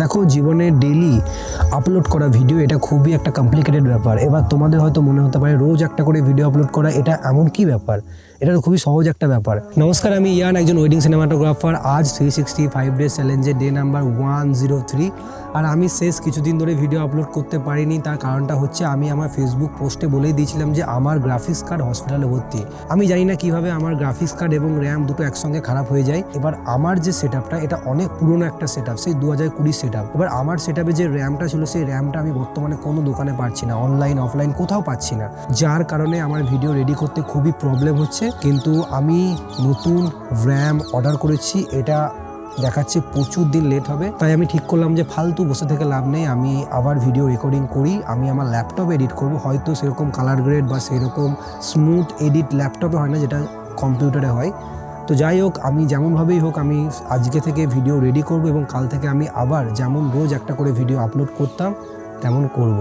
দেখো জীবনে daily upload করা ভিডিও এটা খুবই একটা কমপ্লিকেটেড ব্যাপার। এবার তোমাদের হয়তো মনে হতে পারে রোজ একটা করে ভিডিও আপলোড করা এটা এমন কি ব্যাপার, এটা তো খুবই সহজ একটা ব্যাপার। নমস্কার, আমি ইয়ান, একজন ওয়েডিং সিনেমাটোগ্রাফার। আজ 365 ডেজ চ্যালেঞ্জের ডে নাম্বার 103। আর আমি শেষ কিছুদিন ধরে ভিডিও আপলোড করতে পারিনি। তার কারণটা হচ্ছে আমি আমার ফেসবুক পোস্টে বলেই দিয়েছিলাম যে আমার গ্রাফিক্স কার্ড হসপিটালে ভর্তি। আমি জানি না কিভাবে আমার গ্রাফিক্স কার্ড এবং র্যাম দুটো একসঙ্গে খারাপ হয়ে যায়। এবার আমার যে সেটআপটা এটা অনেক পুরনো একটা সেটআপ, সেই 2020 সেটআপ। এবার আমার সেটআপে যে র্যামটা ছিল সেই র্যামটা আমি বর্তমানে কোনো দোকানে পাচ্ছি না, অনলাইন অফলাইন কোথাও পাচ্ছি না, যার কারণে আমার ভিডিও রেডি করতে খুবই প্রবলেম হচ্ছে। কিন্তু আমি নতুন র্যাম অর্ডার করেছি, এটা দেখাচ্ছে প্রচুর দিন লেট হবে। তাই আমি ঠিক করলাম যে ফালতু বসে থেকে লাভ নেই, আমি আবার ভিডিও রেকর্ডিং করি। আমি আমার ল্যাপটপে এডিট করব, হয়তো সেরকম কালার গ্রেড বা সেরকম স্মুথ এডিট ল্যাপটপে হয় না, যেটা কম্পিউটারে হয়। তো যাই হোক, আমি যেমনভাবেই হোক আমি আজকে থেকে ভিডিও রেডি করব এবং কাল থেকে আমি আবার যেমন রোজ একটা করে ভিডিও আপলোড করতাম তেমন করব।